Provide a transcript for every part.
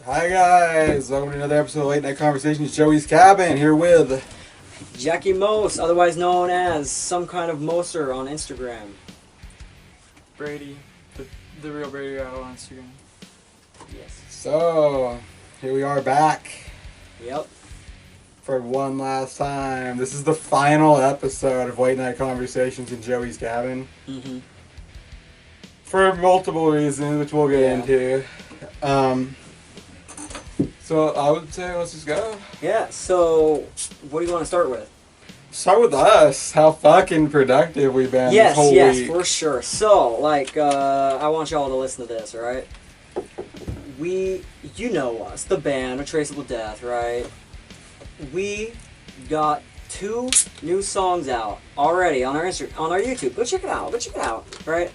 Hi guys, welcome to another episode of Late Night Conversations. Joey's Cabin here with Jackie Mose, otherwise known as some kind of Moser on Instagram. Brady, the real Brady out on Instagram. Yes. So here we are back Yep. for one last time. This is the final episode of Late Night Conversations in Joey's Cabin Mm-hmm. for multiple reasons, which we'll get into. So I would say let's just go. Yeah, so what do you want to start with? Start with us. How fucking productive we've been this whole week. For sure. So, I want y'all to listen to this, alright? You know us, the band, A Traceable Death, right? We got 2 new songs out already on our YouTube. Go check it out, right?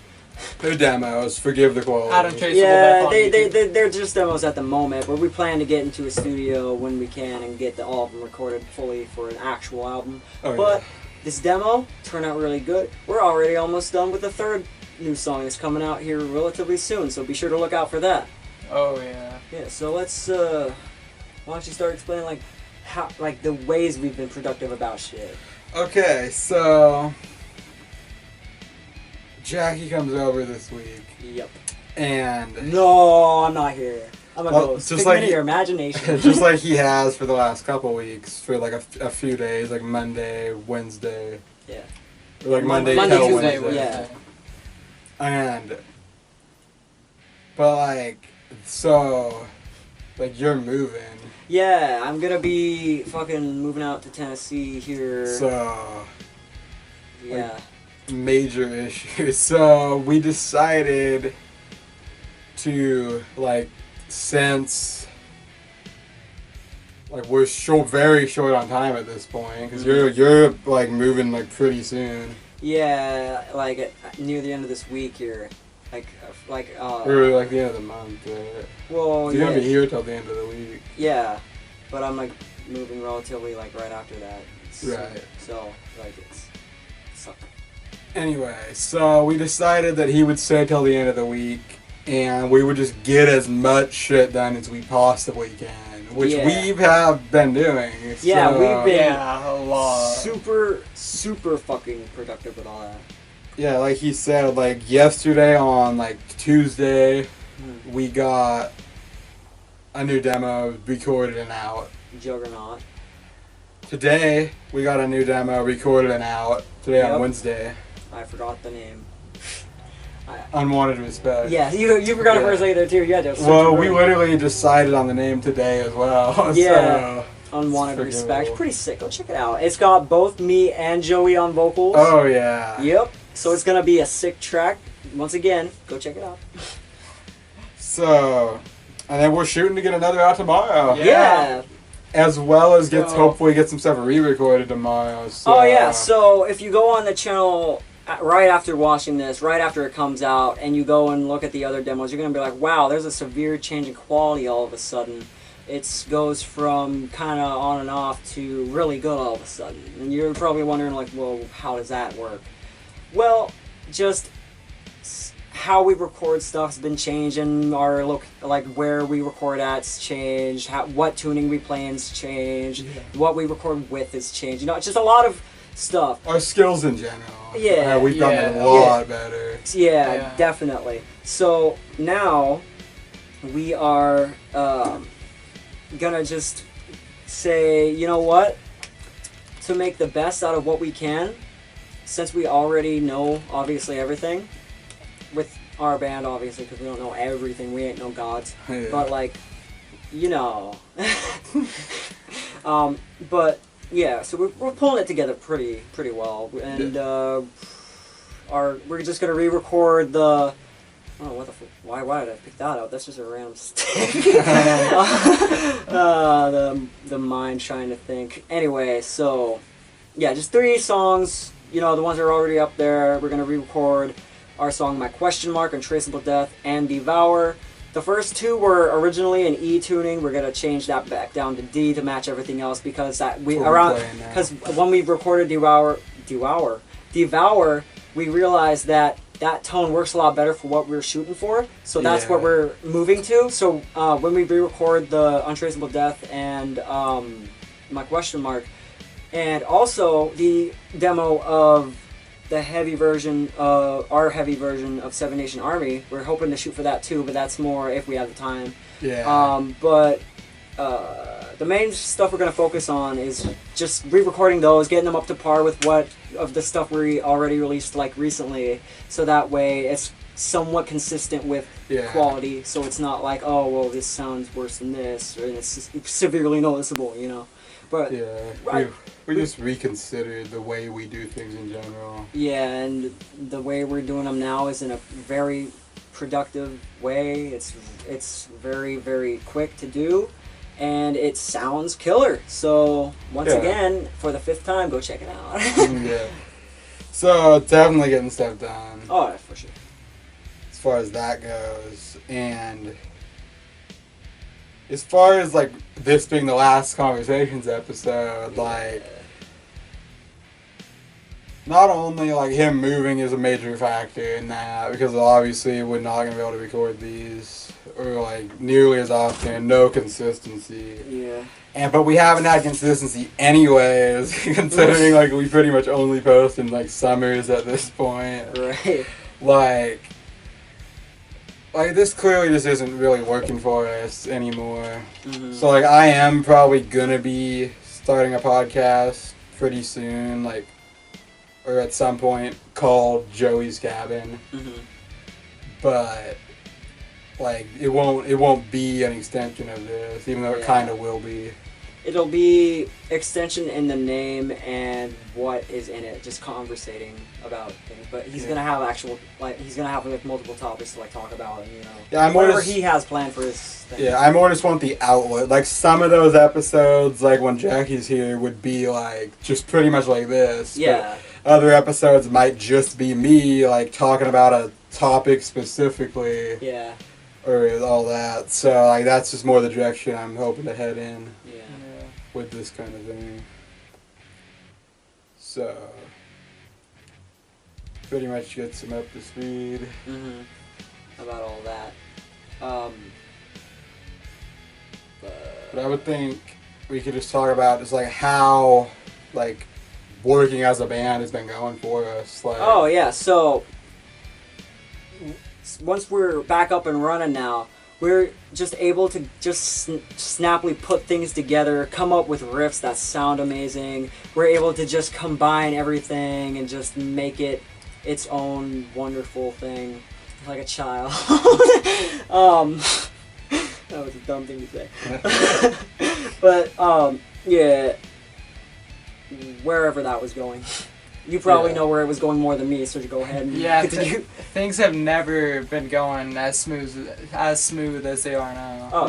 They're demos. Forgive the quality. Adam Traceable Yeah, Death. they're just demos at the moment, but we plan to get into a studio when we can and get all of them recorded fully for an actual album. Oh, But yeah. this demo turned out really good. We're already almost done with the 3rd new song that's coming out here relatively soon, so be sure to look out for that. Oh yeah. Yeah, so let's why don't you start explaining how the ways we've been productive about shit. Okay, so Jackie comes over this week, Yep. and No, I'm not here. I'm a ghost. just Figment like of your imagination. just like he has for the last couple weeks, for like a few days, like Monday, Wednesday, Yeah. or like Monday, Monday, till Tuesday, Wednesday. yeah. But like, so, like you're moving, Yeah, I'm gonna be fucking moving out to Tennessee here. so Yeah. major issues. So we decided to since we're very short on time at this point because you're like moving like pretty soon, Yeah, near the end of this week here. or like the end of the month. Well, You're yeah. gonna be here till the end of the week. Yeah, but I'm moving relatively right after that. Right. So it's suck. Anyway, so we decided that he would stay till the end of the week, and we would just get as much shit done as we possibly can, which we have been doing. Yeah, so, we've been a lot. super fucking productive with all that. Yeah, like he said, like yesterday on Tuesday, we got a new demo recorded and out. Juggernaut. Today, we got a new demo recorded and out. Today on Yep. Wednesday. I forgot the name. Unwanted Respect. Yeah, you forgot it for a second there too. Yeah, just Well, we literally decided on the name today as well. Yeah. So, Unwanted it's Respect. forgivable. Pretty sick. Go check it out. It's got both me and Joey on vocals. Oh, yeah. Yep. So it's gonna be a sick track. Once again, go check it out. So, and then we're shooting to get another out tomorrow. Yeah. As well as So- hopefully get some stuff re-recorded tomorrow. So. Oh yeah. So if you go on the channel right after watching this, right after it comes out, and you go and look at the other demos, you're gonna be like, wow, there's a severe change in quality all of a sudden. It goes from kind of on and off to really good all of a sudden. And you're probably wondering well, how does that work? Well, just how we record stuff's been changing. Our where we record at's changed. What tuning we play in's changed. Yeah. What we record with has changed. It's just a lot of stuff. Our skills in general. Yeah. We've gotten Yeah. a lot better. Yeah, definitely. So now we are gonna just say, you know what? To make the best out of what we can, since we already know obviously everything with our band, obviously, because we don't know everything. We ain't no gods. Yeah. But but yeah, so we're pulling it together pretty well, and we're just gonna re-record the. Oh, why did I pick that out? That's just a random stick. The mind trying to think. Anyway, so yeah, just 3 songs. The ones that are already up there. We're gonna re-record our song "My Question Mark" and "Traceable Death" and "Devour." The first 2 were originally in E tuning. We're gonna change that back down to D to match everything else because when we recorded Devour, we realized that that tone works a lot better for what we're shooting for. So that's what we're moving to. So when we re-record the Untraceable Death and my question mark, and also the demo of the heavy version of our heavy version of Seven Nation Army, we're hoping to shoot for that too, but that's more if we have the time. But the main stuff we're going to focus on is just re-recording those, getting them up to par with what of the stuff we already released like recently, so that way it's somewhat consistent with quality, so it's not like, oh well, this sounds worse than this, and it's severely noticeable, you know. But we just reconsidered the way we do things in general. Yeah, and the way we're doing them now is in a very productive way. It's very, very quick to do, and it sounds killer. So once again, for the 5th time, go check it out. So definitely getting stuff done. Oh, yeah, for sure. As far as that goes, and as far as like this being the last Conversations episode, like not only like him moving is a major factor in that, because obviously we're not gonna be able to record these or like nearly as often, no consistency. But we haven't had consistency anyways, considering like we pretty much only post in like summers at this point. Like this clearly just isn't really working for us anymore. So like I am probably gonna be starting a podcast pretty soon, like, or at some point, called Joey's Cabin. But like it won't be an extension of this, even though it kind of will be. It'll be extension in the name and what is in it, just conversating about things. But he's gonna have he's gonna have like multiple topics to like talk about, and you know, whatever he has planned for his thing. I more just want the outlet. Like some of those episodes, like when Jackie's here, would be like just pretty much like this. But other episodes might just be me like talking about a topic specifically. Or all that. So like that's just more the direction I'm hoping to head in. With this kind of thing. So pretty much gets him up to speed. About all that. But I would think we could just talk about just like how like working as a band has been going for us. Like, so once we're back up and running now, we're just able to just snappily put things together, come up with riffs that sound amazing. We're able to just combine everything and just make it its own wonderful thing, like a child. That was a dumb thing to say. But wherever that was going. You probably know where it was going more than me, so go ahead and continue. Things have never been going as smooth as they are now.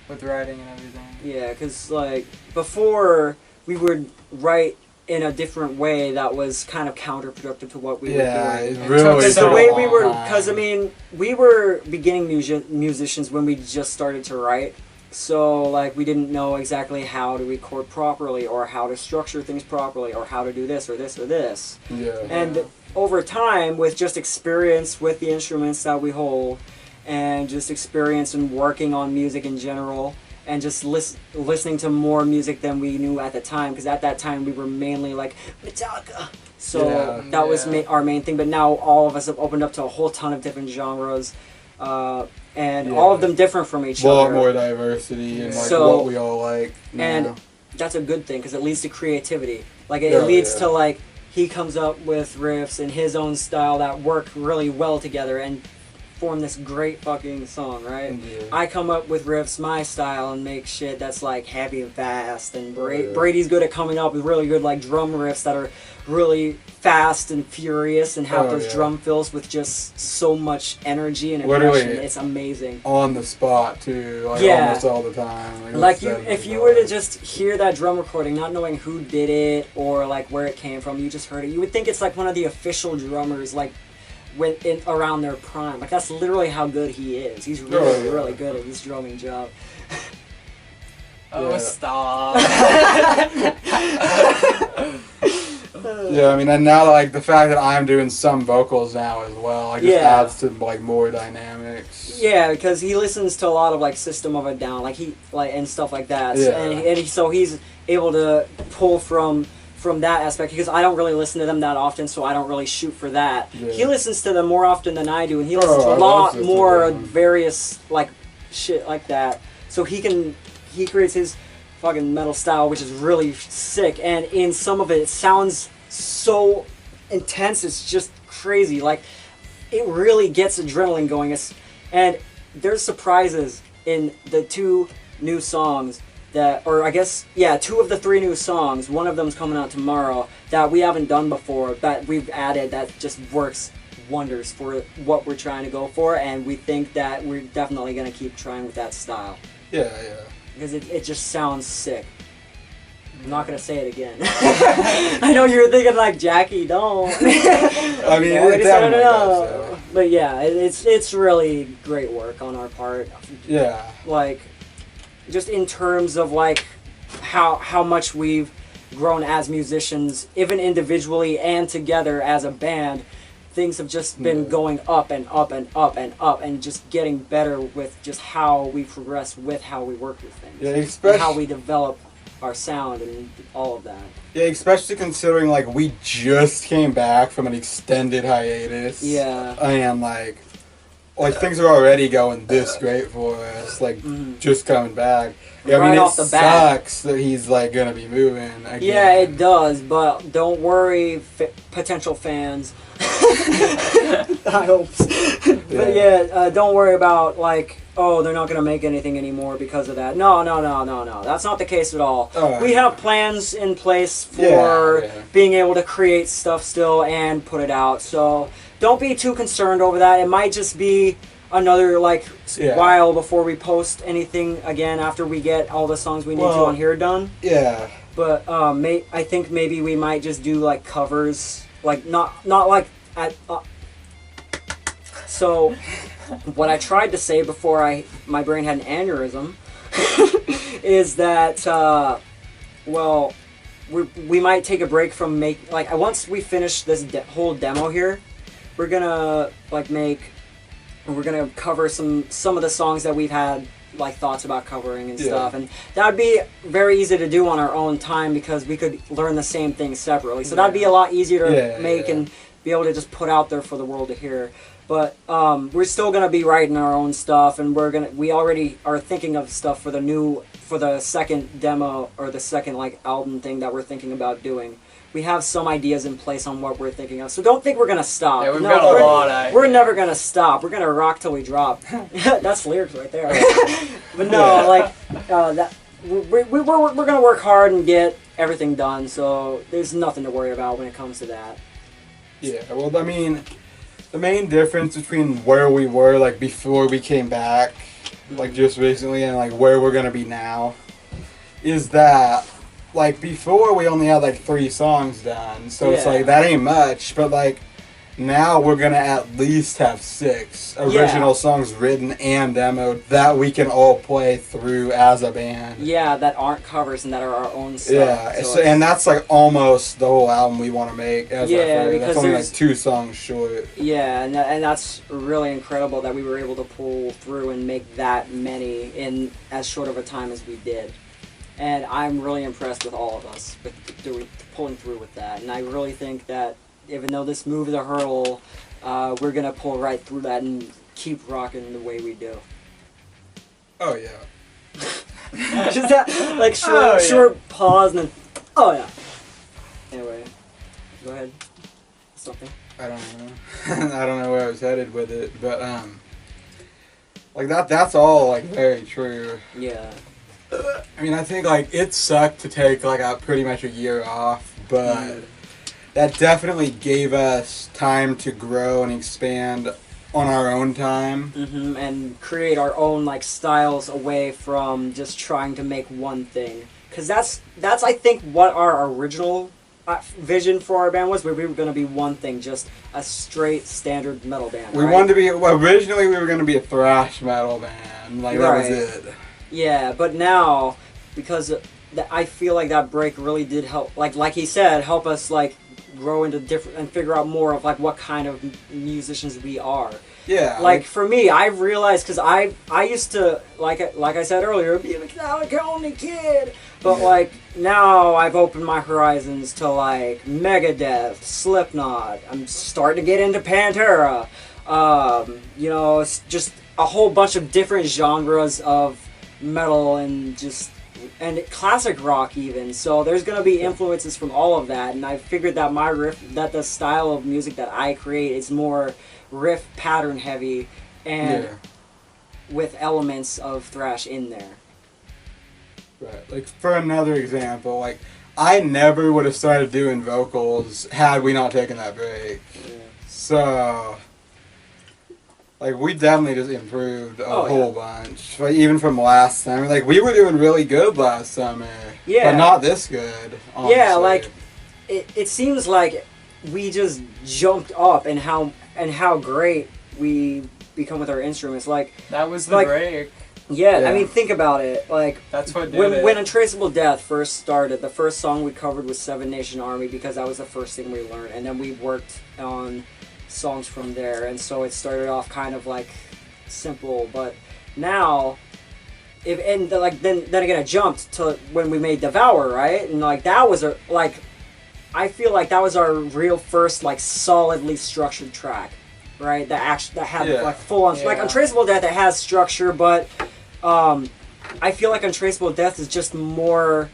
With writing and everything. Because like before we would write in a different way that was kind of counterproductive to what we were doing. It really the way we were, because I mean, we were beginning musicians when we just started to write. So, like, we didn't know exactly how to record properly, or how to structure things properly, or how to do this, or this, or this. And over time, with just experience with the instruments that we hold, and just experience in working on music in general, and just listening to more music than we knew at the time, because at that time we were mainly, like, Metallica. So, that was our main thing, but now all of us have opened up to a whole ton of different genres. And all of them different from each other. A lot more diversity and like what we all like. And that's a good thing, because it leads to creativity. Like it leads to like he comes up with riffs in his own style that work really well together and form this great fucking song, right? I come up with riffs my style and make shit that's like heavy and fast, and Brady's good at coming up with really good like drum riffs that are really fast and furious and have those drum fills with just so much energy and aggression. It's amazing. On the spot too, like almost all the time. Like if you were to just hear that drum recording, not knowing who did it or like where it came from, you just heard it, you would think it's like one of the official drummers, like around their prime. Like that's literally how good he is. He's really, really good at his drumming job. Stop. Yeah, I mean, and now like the fact that I'm doing some vocals now as well, like just adds to like more dynamics. Yeah, because he listens to a lot of like System of a Down, and stuff like that. Yeah. So he's able to pull from that aspect, because I don't really listen to them that often, so I don't really shoot for that. Yeah. He listens to them more often than I do, and he listens to a lot more various like shit like that. So he creates his fucking metal style, which is really sick, and in some of it sounds so intense, it's just crazy. Like, it really gets adrenaline going. And there's surprises in the 2 new songs that, or I guess, 2 of the 3 new songs, one of them's coming out tomorrow, that we haven't done before, that we've added, that just works wonders for what we're trying to go for, and we think that we're definitely going to keep trying with that style. Yeah. Because it just sounds sick. I'm not gonna say it again. I know you're thinking like, Jackie, don't. I mean, it definitely does, but yeah, it's really great work on our part. Yeah. Like, just in terms of like how much we've grown as musicians, even individually and together as a band. Things have just been going up and up and up and up, and just getting better with just how we progress with how we work with things. Yeah, and how we develop our sound and all of that. Yeah, especially considering like we just came back from an extended hiatus. Yeah. And like things are already going this great for us. Like just coming back. Yeah, right, I mean, off the it bat. sucks that he's like gonna be moving again. Yeah, it does, but don't worry, potential fans. I hope. But don't worry about like, oh, they're not gonna make anything anymore because of that. No. That's not the case at all. We have plans in place for being able to create stuff still and put it out. So don't be too concerned over that. It might just be another while before we post anything again after we get all the songs we need to on here done. Yeah. But I think maybe we might just do like covers, like not like at. So what I tried to say before my brain had an aneurysm is that we might take a break from once we finish this whole demo here, we're gonna we're gonna cover some of the songs that we've had like thoughts about covering and stuff, and that'd be very easy to do on our own time because we could learn the same thing separately. So that'd be a lot easier to make and be able to just put out there for the world to hear. But we're still gonna be writing our own stuff, and we already are thinking of stuff for the second demo or the second album thing that we're thinking about doing. We have some ideas in place on what we're thinking of, so don't think we're gonna stop. Yeah, we've got a lot. We're never gonna stop. We're gonna rock till we drop. That's lyrics right there. But no, we're gonna work hard and get everything done. So there's nothing to worry about when it comes to that. Yeah. Well, I mean, the main difference between where we were before we came back, just recently, and where we're gonna be now, is that. Before we only had 3 songs done, so it's that ain't much, but now we're gonna at least have 6 original songs written and demoed that we can all play through as a band. Yeah, that aren't covers and that are our own stuff. Yeah, and that's almost the whole album we want to make as our because that's only 2 songs short. Yeah, and that's really incredible that we were able to pull through and make that many in as short of a time as we did. And I'm really impressed with all of us with pulling through with that. And I really think that even though this moved the hurdle, we're going to pull right through that and keep rocking the way we do. Oh, yeah. Just that, short pause and then, oh, yeah. Anyway, go ahead. Something. I don't know. I don't know where I was headed with it, but, that's all, very true. Yeah. I mean, I think, it sucked to take, pretty much a year off, but that definitely gave us time to grow and expand on our own time. Mm-hmm, and create our own, styles away from just trying to make one thing. Because that's I think, what our original vision for our band was, where we were going to be one thing, just a straight, standard metal band, We wanted to be, originally we were going to be a thrash metal band. That was it. Yeah, but now, because I feel like that break really did help, like he said, help us grow into different and figure out more of like what kind of musicians we are. Yeah. Like for me, I've realized because I used to like I said earlier be a Metallica only kid, but like now I've opened my horizons to like Megadeth, Slipknot. I'm starting to get into Pantera. You know, it's just a whole bunch of different genres of metal and and classic rock even. So there's gonna be influences from all of that, and I figured that that the style of music that I create is more riff pattern heavy and with elements of thrash in there. Right. Like for another example, like I never would have started doing vocals had we not taken that break. Yeah. So like we definitely just improved a whole bunch. Like even from last summer. Like we were doing really good last summer. Yeah. But not this good. Honestly. Yeah, like it seems like we just jumped up and how great we become with our instruments. Like that was the break. Yeah, I mean, think about it. Like that's what when Untraceable Death first started, the first song we covered was Seven Nation Army because that was the first thing we learned, and then we worked on songs from there, and so it started off kind of like simple, but now then again it jumped to when we made Devour, right? And like that was I feel like that was our real first like solidly structured track, right? That had like full on like Untraceable Death. It has structure, but I feel like Untraceable Death is just more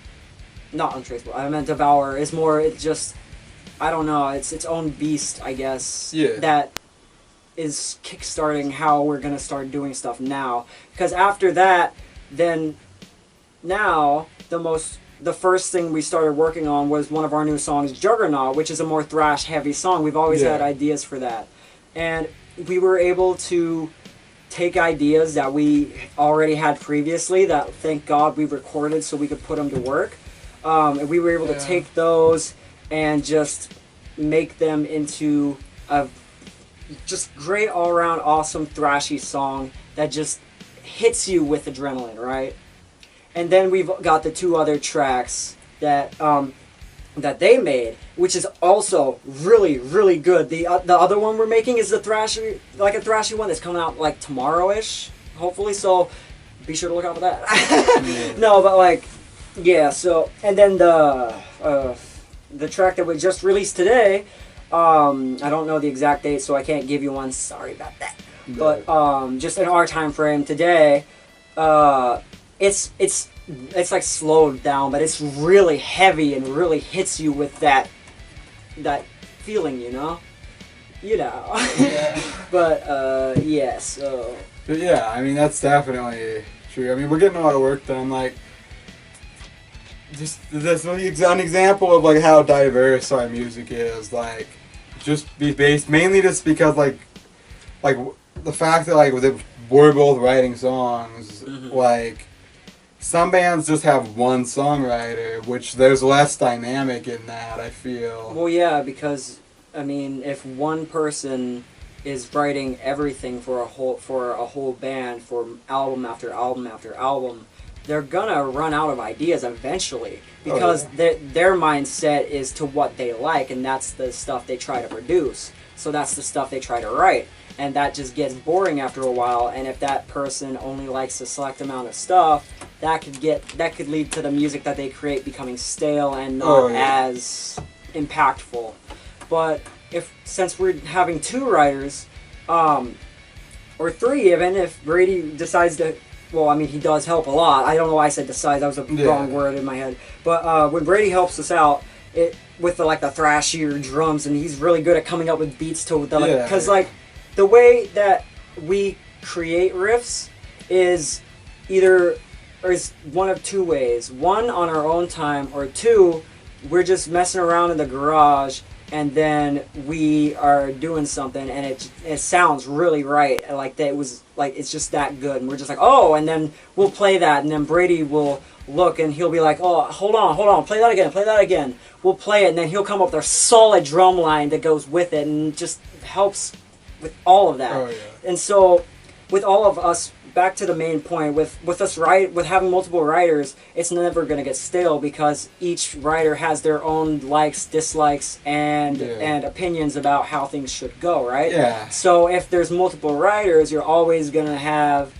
not Untraceable. I meant Devour is more. It's just I don't know. It's its own beast, I guess. Yeah. That is kickstarting how we're gonna start doing stuff now. Because after that, then now the first thing we started working on was one of our new songs, Juggernaut, which is a more thrash heavy song. We've always had ideas for that. And we were able to take ideas that we already had previously that thank God we recorded so we could put them to work. And we were able to take those and just make them into a just great all-around awesome thrashy song that just hits you with adrenaline, right? And then we've got the two other tracks that that they made, which is also really, really good. The other one we're making is the thrashy, like a thrashy one that's coming out like tomorrow-ish, hopefully. So be sure to look out for that. No, but like, yeah. So and then the track that we just released today, I don't know the exact date, so I can't give you one. Sorry about that. But just in our time frame today, it's like slowed down, but it's really heavy and really hits you with that feeling, you know. Yeah. But yeah, so. But yeah, I mean that's definitely true. I mean we're getting a lot of work done. Like, just that's an example of like how diverse our music is. Like, just be based mainly just because like the fact that like we're both writing songs, like. Some bands just have one songwriter, which there's less dynamic in that, I feel. Well, yeah, because, I mean, if one person is writing everything for a whole band, for album after album after album, they're gonna run out of ideas eventually. Because their mindset is to what they like, and that's the stuff they try to produce. So that's the stuff they try to write. And that just gets boring after a while, and if that person only likes a select amount of stuff, that could lead to the music that they create becoming stale and not as impactful. But since we're having two writers, or three even, if Brady decides to, well, I mean he does help a lot. I don't know why I said decides, that was a wrong word in my head. But when Brady helps us out, with the thrashier drums, and he's really good at coming up with beats to because the way that we create riffs is is one of two ways. One, on our own time, or two, we're just messing around in the garage and then we are doing something and it sounds really right. It's just that good. And we're just like, oh, and then we'll play that, and then Brady will look and he'll be like, oh, hold on, play that again. We'll play it, and then he'll come up with a solid drum line that goes with it and just helps with all of that. And so with all of us back to the main point with us with having multiple writers, it's never gonna get stale because each writer has their own likes, dislikes, and opinions about how things should go, right? Yeah. So if there's multiple writers, you're always gonna have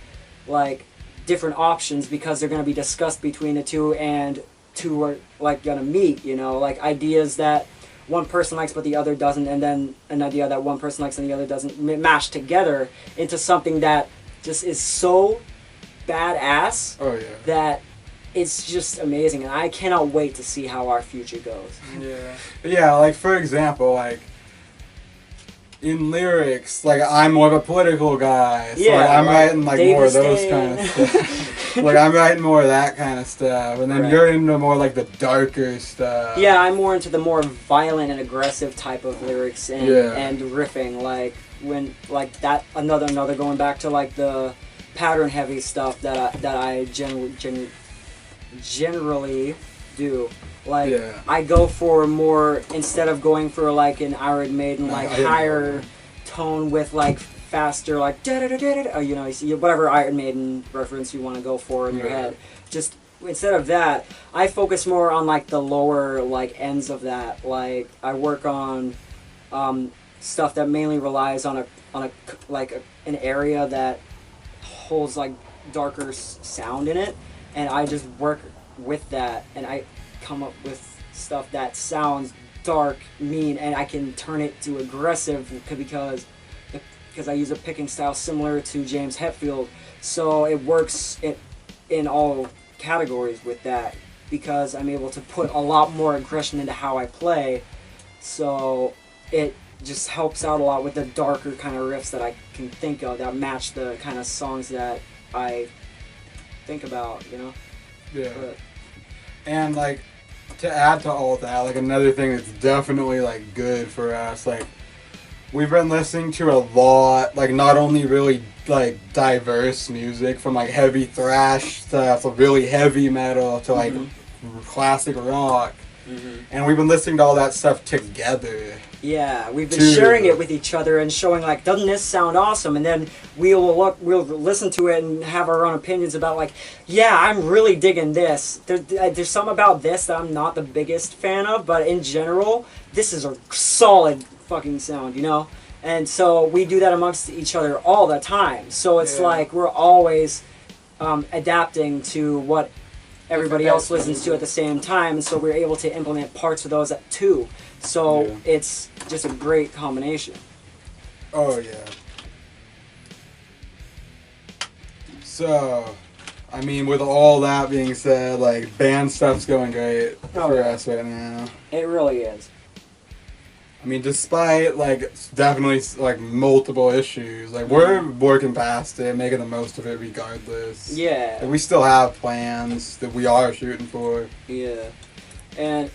like different options because they're gonna be discussed between the two, and two are like gonna meet. You know, like ideas that one person likes but the other doesn't, and then an idea that one person likes and the other doesn't, mash together into something that just is so badass that it's just amazing, and I cannot wait to see how our future goes. Yeah, like for example, like in lyrics, like I'm more of a political guy, so like, I'm writing like more of those kind of stuff. Like I'm writing more of that kind of stuff, and then you're into more like the darker stuff. Yeah, I'm more into the more violent and aggressive type of lyrics and riffing, like when like that another going back to like the pattern heavy stuff that I generally do. Like I go for more, instead of going for like an Iron Maiden like higher tone with like faster like da da da da da, you know, whatever Iron Maiden reference you want to go for in your head. Just instead of that, I focus more on like the lower like ends of that. Like I work on stuff that mainly relies on an area that holds like darker sound in it, and I just work with that, and I come up with stuff that sounds dark, mean, and I can turn it to aggressive because I use a picking style similar to James Hetfield, so it works in all categories with that because I'm able to put a lot more aggression into how I play, so it just helps out a lot with the darker kind of riffs that I can think of that match the kind of songs that I think about, you know? Yeah. And like to add to all that, like another thing that's definitely like good for us, like we've been listening to a lot, like not only really like diverse music from like heavy thrash stuff to really heavy metal to like classic rock, and we've been listening to all that stuff together. Yeah, we've been sharing it with each other and showing like, doesn't this sound awesome? And then we'll listen to it and have our own opinions about like, yeah, I'm really digging this. There's something about this that I'm not the biggest fan of, but in general, this is a solid fucking sound, you know? And so we do that amongst each other all the time. So it's like we're always adapting to what everybody else listens to at the same time, and so we're able to implement parts of those too. So it's just a great combination. Oh yeah. So, I mean, with all that being said, like band stuff's going great for us right now. It really is. I mean, despite like definitely like multiple issues, like we're working past it, making the most of it regardless. Yeah. Like, we still have plans that we are shooting for. Yeah. And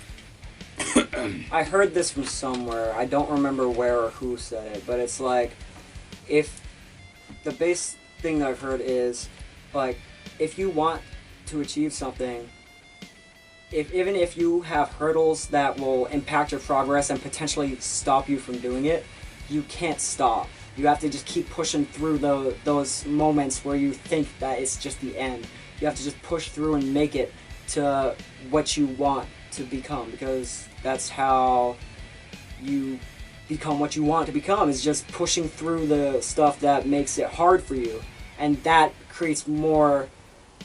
I heard this from somewhere. I don't remember where or who said it, but it's like, if the base thing that I've heard is like, if you want to achieve something, even if you have hurdles that will impact your progress and potentially stop you from doing it, you can't stop. You have to just keep pushing through those moments where you think that it's just the end. You have to just push through and make it to what you want to become, because that's how you become what you want to become, is just pushing through the stuff that makes it hard for you. And that creates more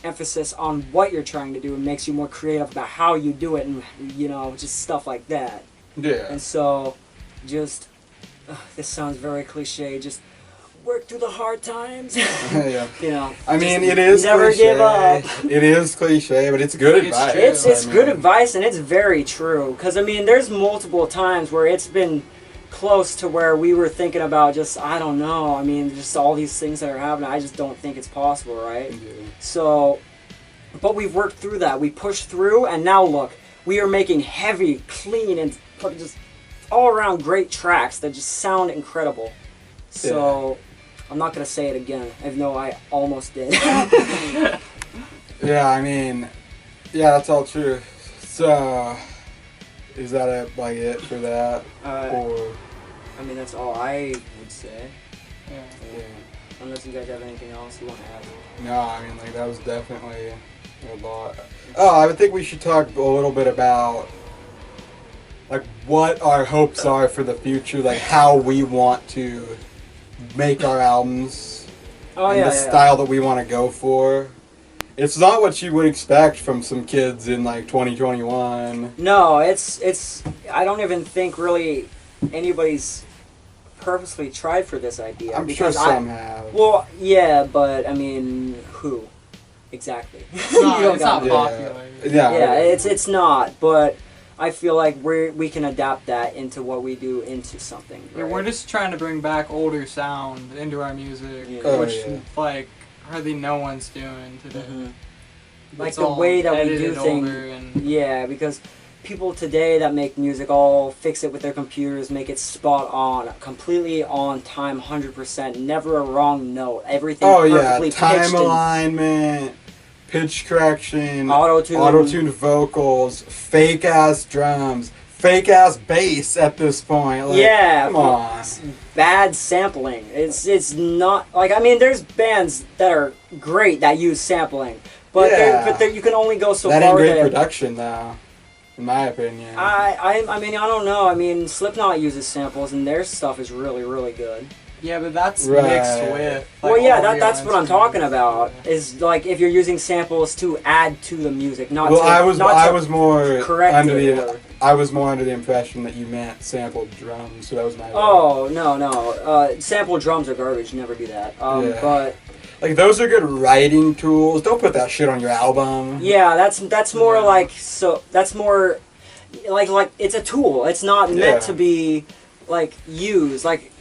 emphasis on what you're trying to do and makes you more creative about how you do it, and you know, just stuff like that. Yeah. And so just this sounds very cliche, just work through the hard times. Yeah. You know, I mean, it is never cliche. give up. It is cliche, but it's good advice. It's good advice, and it's very true, because I mean, there's multiple times where it's been close to where we were thinking about just, I don't know, I mean, just all these things that are happening, I just don't think it's possible, right? Yeah. So, but we've worked through that, we pushed through, and now look, we are making heavy, clean, and just all around great tracks that just sound incredible. So, I'm not going to say it again, even though I almost did. Yeah, I mean, yeah, that's all true. So, is that it for that? Or I mean, that's all I would say. Yeah. Unless you guys have anything else you want to add. No, I mean, like, that was definitely a lot. Oh, I would think we should talk a little bit about, like, what our hopes are for the future, like, how we want to make our albums, and the style that we want to go for. It's not what you would expect from some kids in, like, 2021. No, it's. I don't even think really anybody's purposely tried for this idea. I'm sure some have. Well, yeah, but I mean, who exactly? It's not Yeah. popular. Yeah, it's not. But I feel like we can adapt that into what we do into something. Yeah, Right? we're just trying to bring back older sound into our music, Yeah. which like hardly no one's doing today. Like It's the all way that we do edited things. over and Yeah, because people today that make music all fix it with their computers, make it spot on, completely on time, 100%, never a wrong note, everything perfectly time pitched alignment, pitch correction, auto-tune. auto-tuned vocals, fake-ass drums, fake-ass bass at this point. Like, yeah, come on. bad sampling. It's not like, I mean, there's bands that are great that use sampling, but you can only go so that far. ain't great with it. production, though, in my opinion. I mean, I don't know. I mean, Slipknot uses samples, and their stuff is really, really good. yeah, but that's Right. mixed with. Like, Well, yeah, all real that's what I'm talking instruments. about. Is like if you're using samples to add to the music, not well, to. I was more correct under it, the or- I was more under the impression that you meant sampled drums, so that was my. Oh no! Sample drums are garbage. Never do that. Yeah. But Like, those are good writing tools. Don't put that shit on your album. yeah, that's more like That's more like it's a tool. It's not meant to be like used. Like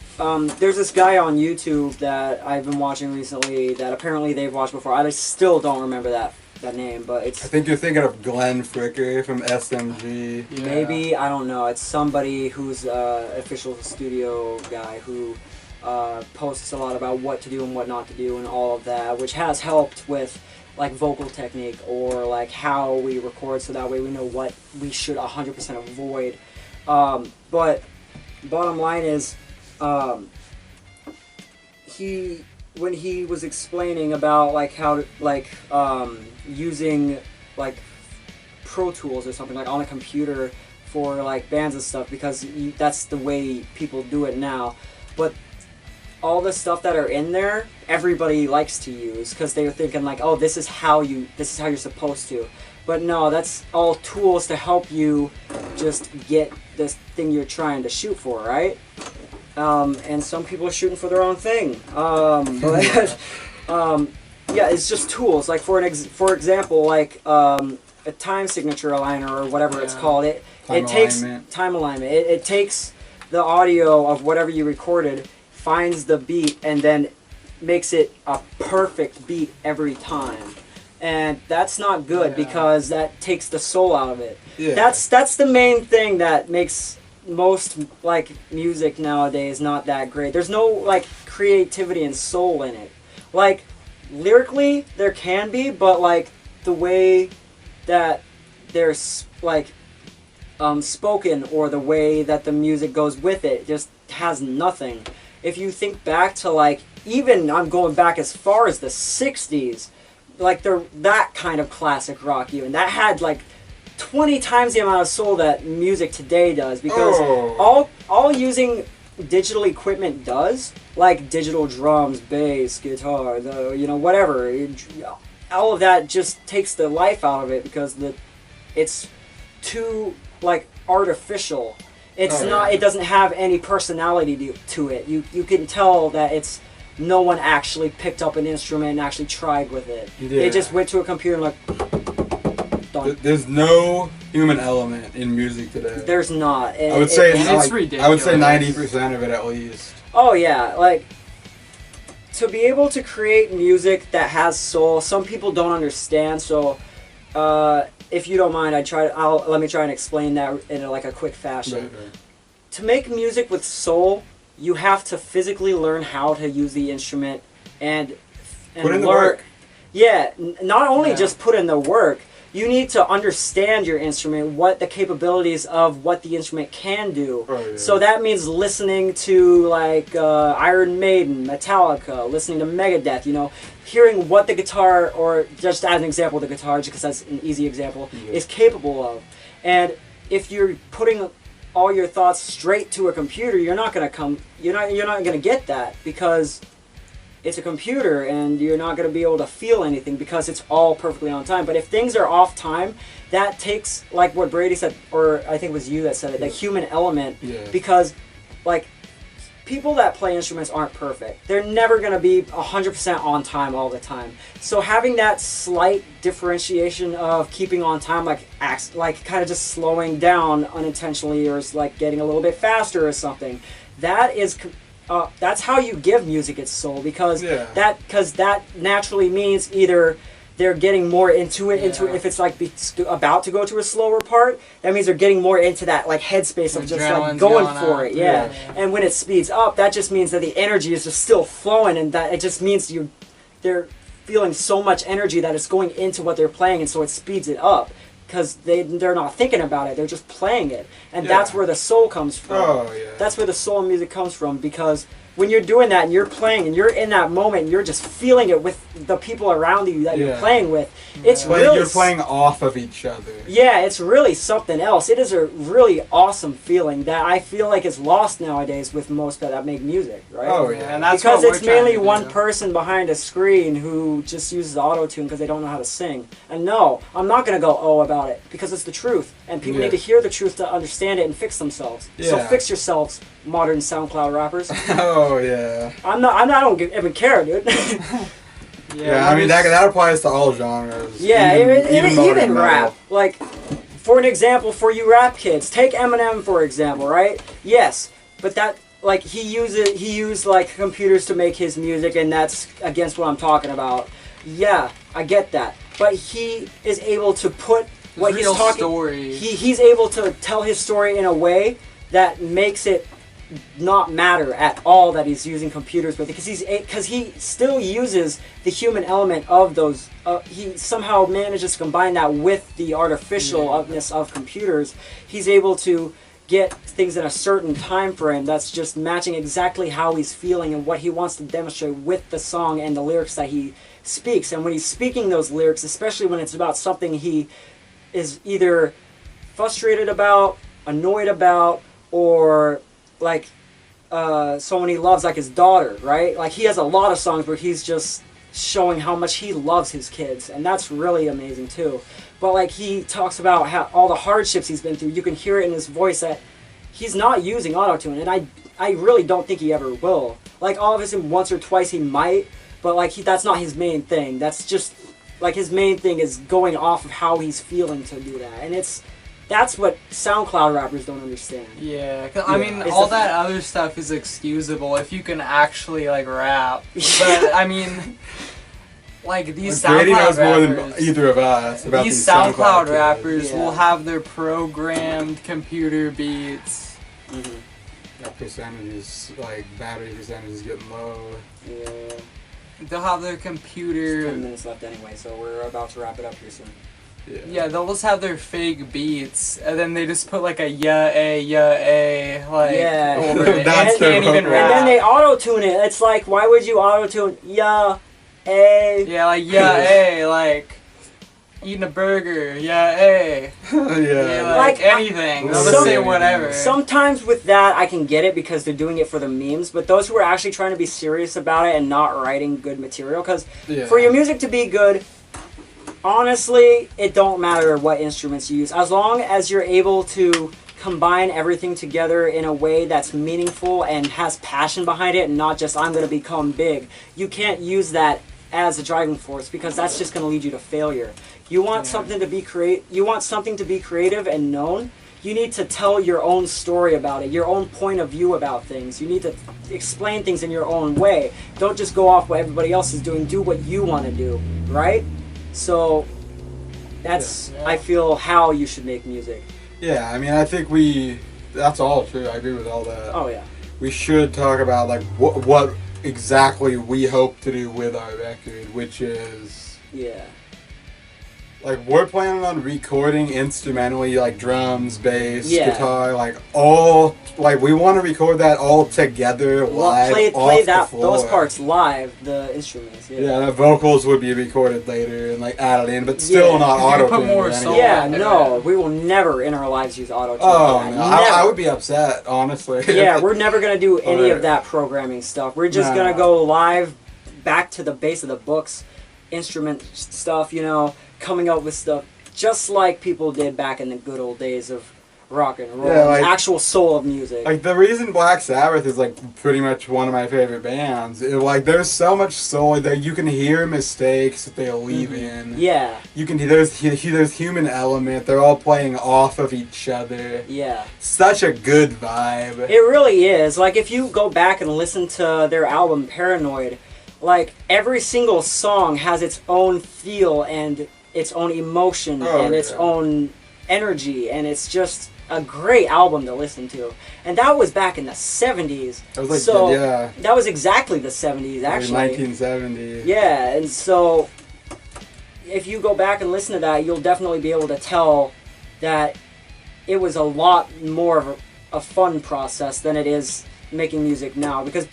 there's this guy on YouTube that I've been watching recently that apparently they've watched before. I still don't remember that name, but it's. I think you're thinking of Glenn Fricker from SMG. Yeah. Maybe, I don't know. It's somebody who's official studio guy who posts a lot about what to do and what not to do and all of that, which has helped with like vocal technique or like how we record, so that way we know what we should 100% avoid. But bottom line is, when he was explaining about like how to, like using like Pro Tools or something like on a computer for like bands and stuff, because that's the way people do it now. But all the stuff that are in there, everybody likes to use because they're thinking like, oh, this is how you're supposed to. But no, that's all tools to help you just get this thing you're trying to shoot for, right? And some people are shooting for their own thing. But yeah, it's just tools. Like for example, like a time signature aligner or whatever it's called. It takes time alignment. It takes the audio of whatever you recorded, finds the beat, and then makes it a perfect beat every time. And that's not good because that takes the soul out of it. Yeah. That's the main thing that makes most like music nowadays not that great. There's no like creativity and soul in it. Like lyrically there can be, but like the way that they're like spoken or the way that the music goes with it just has nothing. If you think back to like, even I'm going back as far as the 60s, like that kind of classic rock, even that had like 20 times the amount of soul that music today does, because all using digital equipment does, like digital drums, bass, guitar, whatever, all of that just takes the life out of it because it's too like artificial. It's not. It doesn't have any personality to it. You can tell that no one actually picked up an instrument and actually tried with it. Yeah. They just went to a computer and like, done. There's no human element in music today. There's not. I would say it's ridiculous. I would say 90% of it at least. Oh yeah, like to be able to create music that has soul, some people don't understand. So, if you don't mind, let me try and explain that in a quick fashion. Right. To make music with soul, you have to physically learn how to use the instrument and Put in the learn. work. Yeah, not only just put in the work, you need to understand your instrument, what the capabilities of what the instrument can do. Oh, yeah. So that means listening to like Iron Maiden, Metallica, listening to Megadeth, you know, hearing what the guitar, or just as an example, the guitar, just because that's an easy example, is capable of. And if you're putting all your thoughts straight to a computer, you're not going to get that, because it's a computer and you're not going to be able to feel anything because it's all perfectly on time. But if things are off time, that takes, like what Brady said, or I think it was you that said it, the human element, because like people that play instruments aren't perfect. They're never going to be 100% on time all the time. So having that slight differentiation of keeping on time, like kind of just slowing down unintentionally, or like getting a little bit faster or something, that is that's how you give music its soul, because that naturally means either they're getting more into it. If it's like about to go to a slower part, that means they're getting more into that like headspace of just like going for it. And when it speeds up, that just means that the energy is just still flowing, and that it just means they're feeling so much energy that it's going into what they're playing, and so it speeds it up. Because they're not thinking about it, they're just playing it. And that's where the soul comes from. That's where the soul in music comes from, because when you're doing that and you're playing and you're in that moment and you're just feeling it with the people around you that you're playing with, it's really... You're playing off of each other. Yeah, it's really something else. It is a really awesome feeling that I feel like is lost nowadays with most that make music, right? Oh, yeah. And that's because it's mainly one person behind a screen who just uses auto-tune because they don't know how to sing. And no, I'm not going to go oh about it, because it's the truth. And people need to hear the truth to understand it and fix themselves. So fix yourselves, modern SoundCloud rappers. Oh, yeah. I don't even care, dude. I mean, that applies to all genres. Yeah, even rap. Like, for an example, for you rap kids, take Eminem for example, right? Yes, but that, like, he used like computers to make his music, and that's against what I'm talking about. Yeah, I get that, but he is able to put what he's talking. Story. He's able to tell his story in a way that makes it not matter at all that he's using computers with it, because he still uses the human element of those. He somehow manages to combine that with the artificialness of computers. He's able to get things in a certain time frame that's just matching exactly how he's feeling and what he wants to demonstrate with the song and the lyrics that he speaks. And when he's speaking those lyrics, especially when it's about something he is either frustrated about, annoyed about, or like someone he loves, like his daughter, right? Like, he has a lot of songs where he's just showing how much he loves his kids, and that's really amazing too. But like, he talks about how all the hardships he's been through. You can hear it in his voice that he's not using auto-tune, and I really don't think he ever will. Like, obviously once or twice he might, but like, that's not his main thing. That's just like, his main thing is going off of how he's feeling to do that, and that's what SoundCloud rappers don't understand. Yeah, cause, I mean, all that other stuff is excusable if you can actually, like, rap. But, I mean, like, these SoundCloud rappers... more than either of us about these SoundCloud rappers will have their programmed computer beats. That percentages, like, battery percentages getting low. Yeah. They'll have their computer... There's 10 minutes left anyway, so we're about to wrap it up here soon. Yeah, they'll just have their fake beats, and then they just put like a like over it. That's can't even rap. And then they auto-tune it. It's like, why would you auto-tune Yeah, like like eating a burger, yeah, like anything. They'll just say whatever. Sometimes with that, I can get it because they're doing it for the memes, but those who are actually trying to be serious about it and not writing good material, because for your music to be good, honestly, it don't matter what instruments you use. As long as you're able to combine everything together in a way that's meaningful and has passion behind it, and not just, I'm going to become big. You can't use that as a driving force, because that's just going to lead you to failure. You want something to be creative and known. You need to tell your own story about it, your own point of view about things. You need to explain things in your own way. Don't just go off what everybody else is doing. Do what you want to do, right? So that's, I feel, how you should make music. Yeah, I mean, I think that's all true. I agree with all that. Oh, yeah. We should talk about, like, what exactly we hope to do with our record, which is... like, we're planning on recording instrumentally, like, drums, bass, guitar, like, all, like, we want to record that all together live play those parts live, the instruments. Yeah, the vocals would be recorded later and, like, added in, but still not auto-tuned. We will never in our lives use auto-tune. Oh, no, I would be upset, honestly. Yeah, we're never going to do any of that programming stuff. We're just going to go live, back to the base of the books, instrument stuff, you know, coming up with stuff just like people did back in the good old days of rock and roll, like, actual soul of music. Like, the reason Black Sabbath is, like, pretty much one of my favorite bands, like, there's so much soul that you can hear mistakes that they leave in. Yeah. You can there's human element. They're all playing off of each other. Yeah. Such a good vibe. It really is. Like, if you go back and listen to their album Paranoid, like, every single song has its own feel and its own emotion and its own energy, and it's just a great album to listen to. And that was back in the 70s. That was like, that was exactly the 70s, actually. 1970. Yeah, and so if you go back and listen to that, you'll definitely be able to tell that it was a lot more of a fun process than it is making music now. Because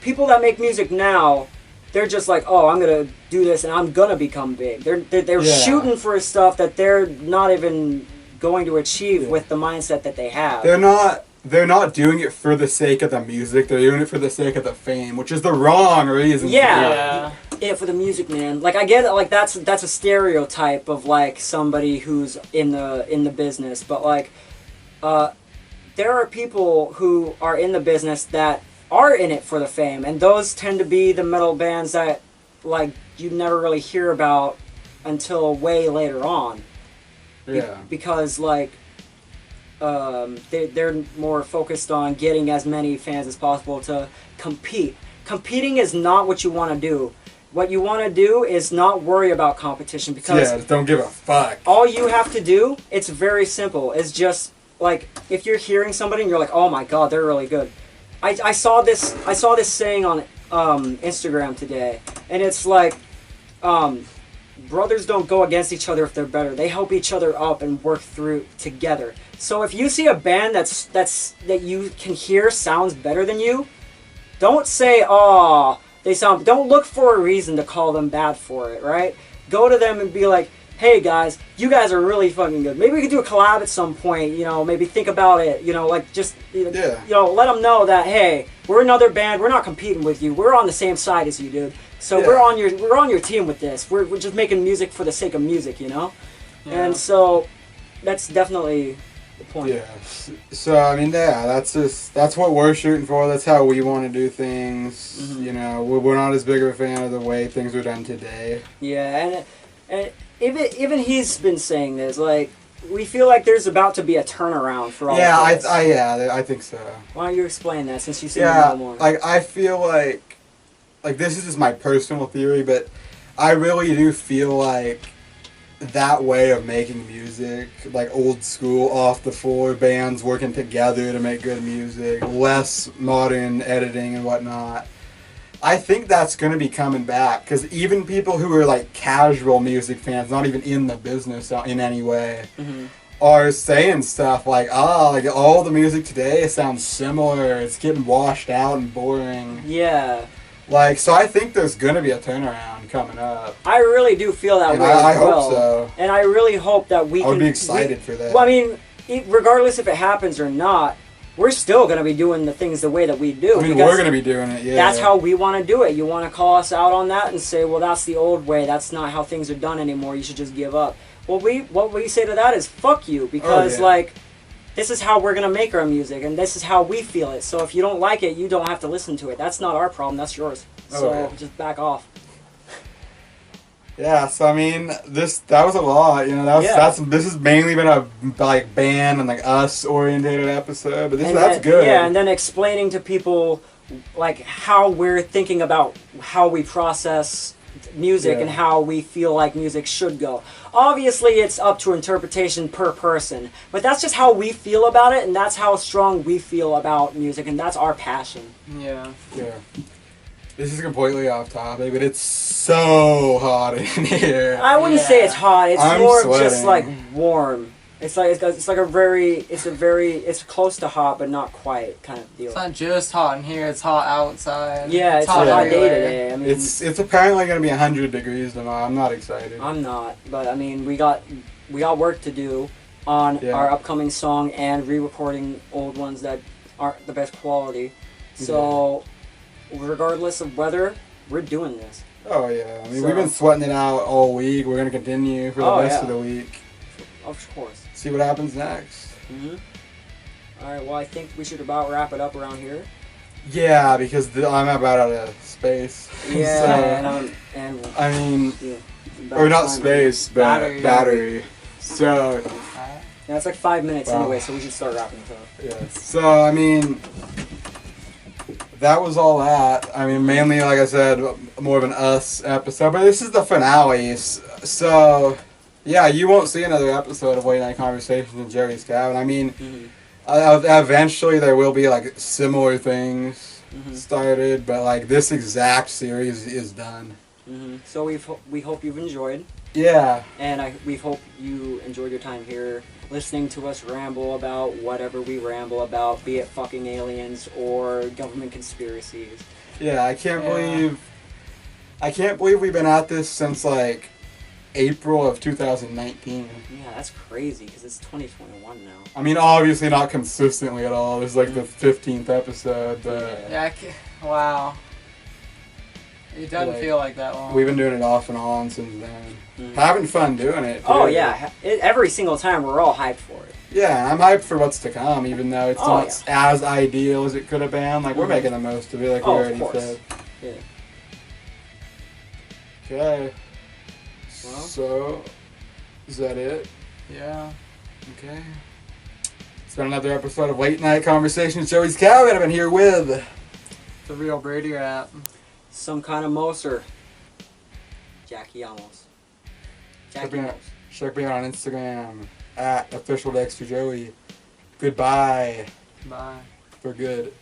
people that make music now, they're just like, oh, I'm gonna do this and I'm gonna become big. They're shooting for stuff that they're not even going to achieve with the mindset that they have. They're not doing it for the sake of the music. They're doing it for the sake of the fame, which is the wrong reason. Yeah, for the music, man. Like, I get it. Like, that's a stereotype of, like, somebody who's in the business. But, like, there are people who are in the business that are in it for the fame, and those tend to be the metal bands that, like, you never really hear about until way later on. Because, like, they're more focused on getting as many fans as possible to compete. Competing is not what you want to do. What you want to do is not worry about competition, because just don't give a fuck. All you have to do, it's very simple, is just, like, if you're hearing somebody and you're like, oh my god, they're really good. I saw this saying on Instagram today, and it's like, brothers don't go against each other if they're better. They help each other up and work through together. So if you see a band that you can hear sounds better than you, don't say, oh, they sound. Don't look for a reason to call them bad for it, right? Go to them and be like, hey guys, you guys are really fucking good. Maybe we could do a collab at some point, you know, maybe think about it, you know, like, just, you know, let them know that, hey, we're another band, we're not competing with you, we're on the same side as you, dude. So we're on your team with this. We're just making music for the sake of music, you know? Yeah. And so that's definitely the point. Yeah. So, I mean, that's what we're shooting for. That's how we want to do things. Mm-hmm. You know, we're not as big of a fan of the way things are done today. Yeah, and even he's been saying this, like, we feel like there's about to be a turnaround for all of this. I think so. Why don't you explain that, since you seem to know more? Like, I feel like this is just my personal theory, but I really do feel like that way of making music, like old school, off the floor bands working together to make good music, less modern editing and whatnot, I think that's going to be coming back, because even people who are like casual music fans, not even in the business in any way, are saying stuff like, like all the music today sounds similar, it's getting washed out and boring. Yeah. Like, so I think there's going to be a turnaround coming up. I really do feel that way I hope so. And I really hope that we can... I would be excited for that. Well, I mean, regardless if it happens or not, we're still going to be doing the things the way that we do. I mean, we're going to be doing it, yeah. That's how we want to do it. You want to call us out on that and say, well, that's the old way. That's not how things are done anymore. You should just give up. Well, what we say to that is, fuck you. Because, like, this is how we're going to make our music, and this is how we feel it. So if you don't like it, you don't have to listen to it. That's not our problem. That's yours. So just back off. Yeah, so I mean, that was a lot, you know. This has mainly been a like band and like us orientated episode, but that's good. Yeah, and then explaining to people like how we're thinking about how we process music and how we feel like music should go. Obviously, it's up to interpretation per person, but that's just how we feel about it, and that's how strong we feel about music, and that's our passion. Yeah. Yeah. This is completely off topic, but it's so hot in here. I wouldn't say it's hot. It's I'm more sweating. just like warm. It's close to hot, but not quite kind of deal. It's not just hot in here, it's hot outside. Yeah, it's a hot day today. I mean, it's apparently going to be 100 degrees tomorrow. I'm not excited. I'm not, but I mean, we got work to do on our upcoming song and re-recording old ones that aren't the best quality. So, regardless of weather, we're doing this. Oh yeah, I mean we've been sweating it out all week. We're going to continue for the rest of the week. Of course. See what happens next. Alright, well I think we should about wrap it up around here. Yeah, because I'm about out of space. Yeah, or not space, but battery. So yeah, it's like 5 minutes anyway, so we should start wrapping it up. Yeah. So I mean, that was all that. I mean, mainly like I said, more of an us episode, but this is the finale. So yeah, you won't see another episode of Late Night Conversations in Jerry's Cabin. I mean, eventually there will be like similar things started, but like this exact series is done. So we hope you've enjoyed. Yeah. And we hope you enjoyed your time here listening to us ramble about whatever we ramble about, be it fucking aliens or government conspiracies. Yeah, I can't believe we've been at this since like April of 2019. Yeah, that's crazy because it's 2021 now. I mean, obviously not consistently at all. This is like the 15th episode, but wow. It doesn't feel like that long. We've been doing it off and on since then. Having fun doing it. Too. Oh yeah, every single time we're all hyped for it. Yeah, I'm hyped for what's to come, even though it's not as ideal as it could have been. Like we're making the most of it, like we already said. Yeah. Okay. Well, so, is that it? Yeah. Okay. It's been another episode of Late Night Conversations. Joey's Cabin. I've been here with the real Brady Rap. Some kind of Moser. Jackie Amos. Check me out on Instagram @officialdexterjoey. Goodbye. Bye. For good.